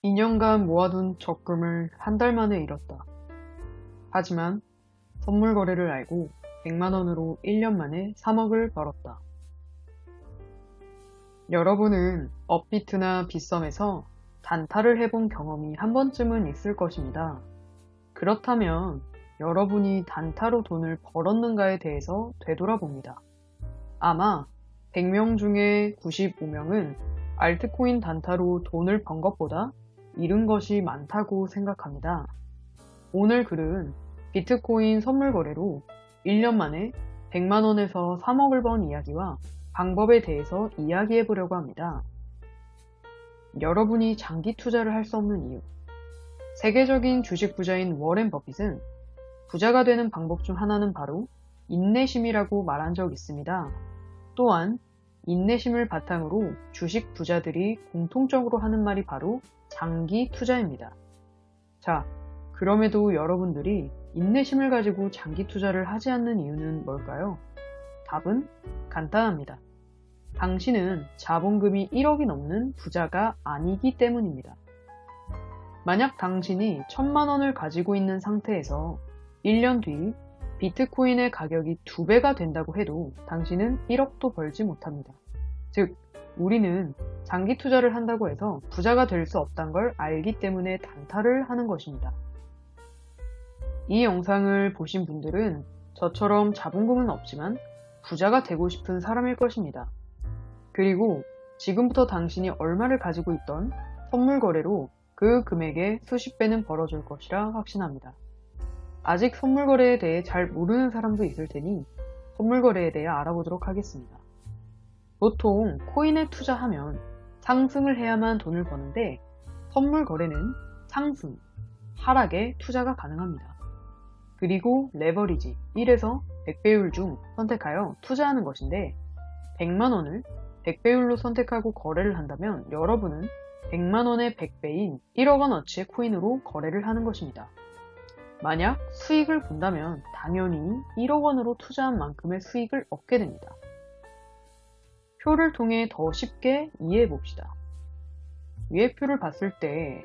2년간 모아둔 적금을 한 달 만에 잃었다. 하지만 선물 거래를 알고 100만 원으로 1년 만에 3억을 벌었다. 여러분은 업비트나 빗썸에서 단타를 해본 경험이 한 번쯤은 있을 것입니다. 그렇다면 여러분이 단타로 돈을 벌었는가에 대해서 되돌아봅니다. 아마 100명 중에 95명은 알트코인 단타로 돈을 번 것보다 잃은 것이 많다고 생각합니다. 오늘 글은 비트코인 선물 거래로 1년 만에 100만 원에서 3억을 번 이야기와 방법에 대해서 이야기해 보려고 합니다. 여러분이 장기 투자를 할 수 없는 이유. 세계적인 주식 부자인 워렌 버핏은 부자가 되는 방법 중 하나는 바로 인내심이라고 말한 적 있습니다. 또한 인내심을 바탕으로 주식 부자들이 공통적으로 하는 말이 바로 장기 투자입니다. 자, 그럼에도 여러분들이 인내심을 가지고 장기 투자를 하지 않는 이유는 뭘까요? 답은 간단합니다. 당신은 자본금이 1억이 넘는 부자가 아니기 때문입니다. 만약 당신이 1000만 원을 가지고 있는 상태에서 1년 뒤 비트코인의 가격이 2배가 된다고 해도 당신은 1억도 벌지 못합니다. 즉, 우리는 장기 투자를 한다고 해서 부자가 될 수 없다는 걸 알기 때문에 단타를 하는 것입니다. 이 영상을 보신 분들은 저처럼 자본금은 없지만 부자가 되고 싶은 사람일 것입니다. 그리고 지금부터 당신이 얼마를 가지고 있던 선물 거래로 그 금액의 수십 배는 벌어줄 것이라 확신합니다. 아직 선물 거래에 대해 잘 모르는 사람도 있을 테니 선물 거래에 대해 알아보도록 하겠습니다. 보통 코인에 투자하면 상승을 해야만 돈을 버는데 선물 거래는 상승, 하락에 투자가 가능합니다. 그리고 레버리지 1에서 100배율 중 선택하여 투자하는 것인데 100만 원을 100배율로 선택하고 거래를 한다면 여러분은 100만 원의 100배인 1억 원어치의 코인으로 거래를 하는 것입니다. 만약 수익을 본다면 당연히 1억 원으로 투자한 만큼의 수익을 얻게 됩니다. 표를 통해 더 쉽게 이해해 봅시다. 위의 표를 봤을 때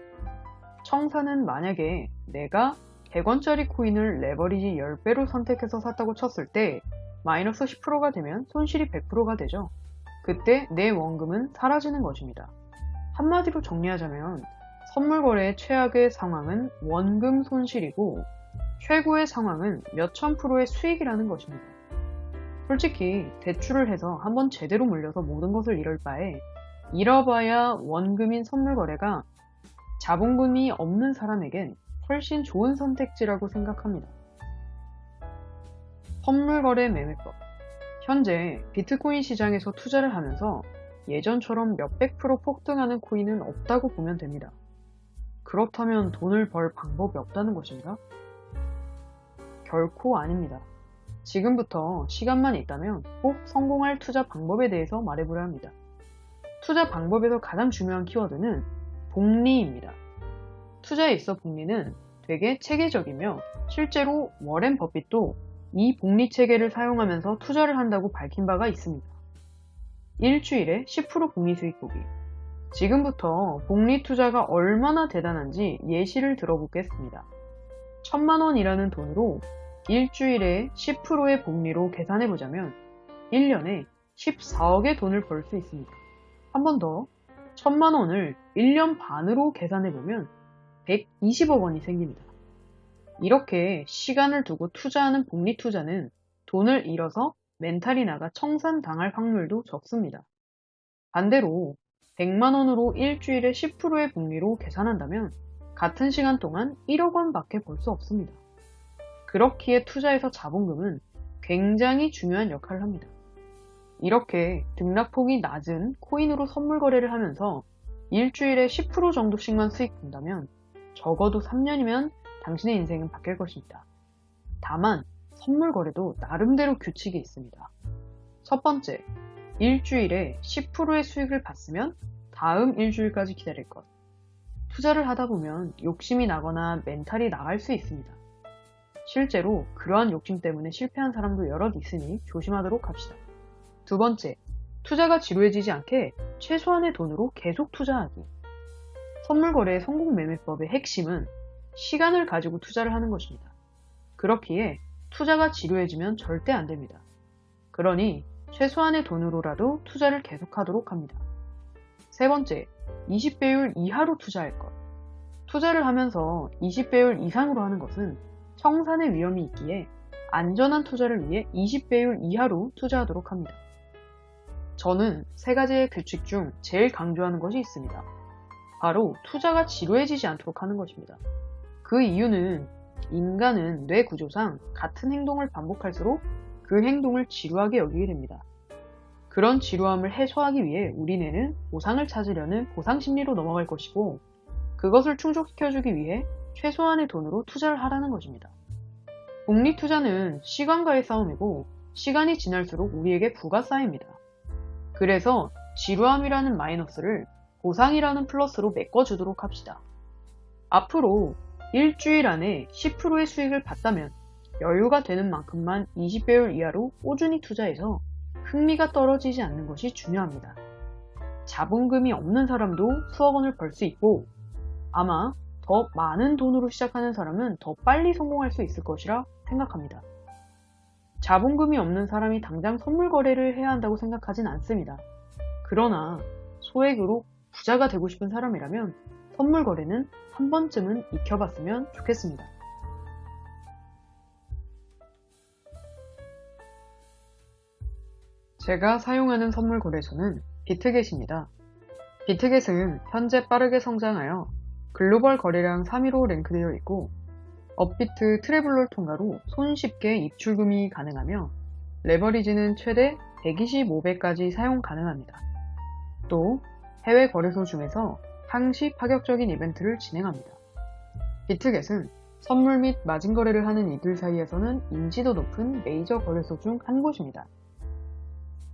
청사는 만약에 내가 100원짜리 코인을 레버리지 10배로 선택해서 샀다고 쳤을 때 마이너스 10%가 되면 손실이 100%가 되죠. 그때 내 원금은 사라지는 것입니다. 한마디로 정리하자면 선물 거래의 최악의 상황은 원금 손실이고 최고의 상황은 몇천 프로의 수익이라는 것입니다. 솔직히 대출을 해서 한번 제대로 물려서 모든 것을 잃을 바에 잃어봐야 원금인 선물 거래가 자본금이 없는 사람에겐 훨씬 좋은 선택지라고 생각합니다. 선물 거래 매매법. 현재 비트코인 시장에서 투자를 하면서 예전처럼 몇백 프로 폭등하는 코인은 없다고 보면 됩니다. 그렇다면 돈을 벌 방법이 없다는 것인가? 결코 아닙니다. 지금부터 시간만 있다면 꼭 성공할 투자 방법에 대해서 말해보려 합니다. 투자 방법에서 가장 중요한 키워드는 복리입니다. 투자에 있어 복리는 되게 체계적이며 실제로 워렌 버핏도 이 복리 체계를 사용하면서 투자를 한다고 밝힌 바가 있습니다. 일주일에 10% 복리 수익 보기. 지금부터 복리 투자가 얼마나 대단한지 예시를 들어보겠습니다. 1000만 원이라는 돈으로 일주일에 10%의 복리로 계산해보자면 1년에 14억의 돈을 벌 수 있습니다. 한 번 더 1000만 원을 1년 반으로 계산해보면 120억 원이 생깁니다. 이렇게 시간을 두고 투자하는 복리 투자는 돈을 잃어서 멘탈이 나가 청산당할 확률도 적습니다. 반대로 100만 원으로 일주일에 10%의 복리로 계산한다면 같은 시간 동안 1억 원밖에 벌 수 없습니다. 그렇기에 투자에서 자본금은 굉장히 중요한 역할을 합니다. 이렇게 등락폭이 낮은 코인으로 선물 거래를 하면서 일주일에 10% 정도씩만 수익 본다면 적어도 3년이면 당신의 인생은 바뀔 것입니다. 다만 선물 거래도 나름대로 규칙이 있습니다. 첫 번째, 일주일에 10%의 수익을 봤으면 다음 일주일까지 기다릴 것. 투자를 하다 보면 욕심이 나거나 멘탈이 나갈 수 있습니다. 실제로 그러한 욕심 때문에 실패한 사람도 여럿 있으니 조심하도록 합시다. 두 번째, 투자가 지루해지지 않게 최소한의 돈으로 계속 투자하기. 선물거래 성공매매법의 핵심은 시간을 가지고 투자를 하는 것입니다. 그렇기에 투자가 지루해지면 절대 안 됩니다. 그러니 최소한의 돈으로라도 투자를 계속하도록 합니다. 세 번째, 20배율 이하로 투자할 것. 투자를 하면서 20배율 이상으로 하는 것은 청산의 위험이 있기에 안전한 투자를 위해 20배율 이하로 투자하도록 합니다. 저는 세 가지의 규칙 중 제일 강조하는 것이 있습니다. 바로 투자가 지루해지지 않도록 하는 것입니다. 그 이유는 인간은 뇌 구조상 같은 행동을 반복할수록 그 행동을 지루하게 여기게 됩니다. 그런 지루함을 해소하기 위해 우리 뇌는 보상을 찾으려는 보상 심리로 넘어갈 것이고, 그것을 충족시켜주기 위해 최소한의 돈으로 투자를 하라는 것입니다. 복리 투자는 시간과의 싸움이고, 시간이 지날수록 우리에게 부가 쌓입니다. 그래서 지루함이라는 마이너스를 보상이라는 플러스로 메꿔주도록 합시다. 앞으로 일주일 안에 10%의 수익을 봤다면 여유가 되는 만큼만 20배율 이하로 꾸준히 투자해서 흥미가 떨어지지 않는 것이 중요합니다. 자본금이 없는 사람도 수억 원을 벌 수 있고, 아마 더 많은 돈으로 시작하는 사람은 더 빨리 성공할 수 있을 것이라 생각합니다. 자본금이 없는 사람이 당장 선물 거래를 해야 한다고 생각하진 않습니다. 그러나 소액으로 부자가 되고 싶은 사람이라면 선물 거래는 한 번쯤은 익혀봤으면 좋겠습니다. 제가 사용하는 선물 거래소는 비트겟입니다. 비트겟은 현재 빠르게 성장하여 글로벌 거래량 3위로 랭크되어 있고, 업비트 트래블러 통과로 손쉽게 입출금이 가능하며 레버리지는 최대 125배까지 사용 가능합니다. 또 해외 거래소 중에서 항시 파격적인 이벤트를 진행합니다. 비트겟은 선물 및 마진 거래를 하는 이들 사이에서는 인지도 높은 메이저 거래소 중 한 곳입니다.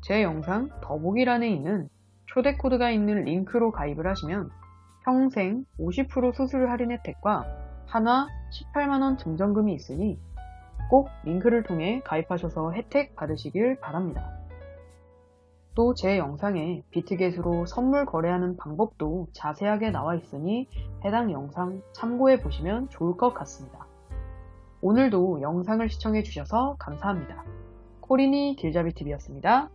제 영상 더보기란에 있는 초대 코드가 있는 링크로 가입을 하시면 평생 50% 수수료 할인 혜택과 하나 18만원 증정금이 있으니 꼭 링크를 통해 가입하셔서 혜택 받으시길 바랍니다. 또 제 영상에 비트겟으로 선물 거래하는 방법도 자세하게 나와 있으니 해당 영상 참고해 보시면 좋을 것 같습니다. 오늘도 영상을 시청해 주셔서 감사합니다. 코린이 길잡이TV였습니다.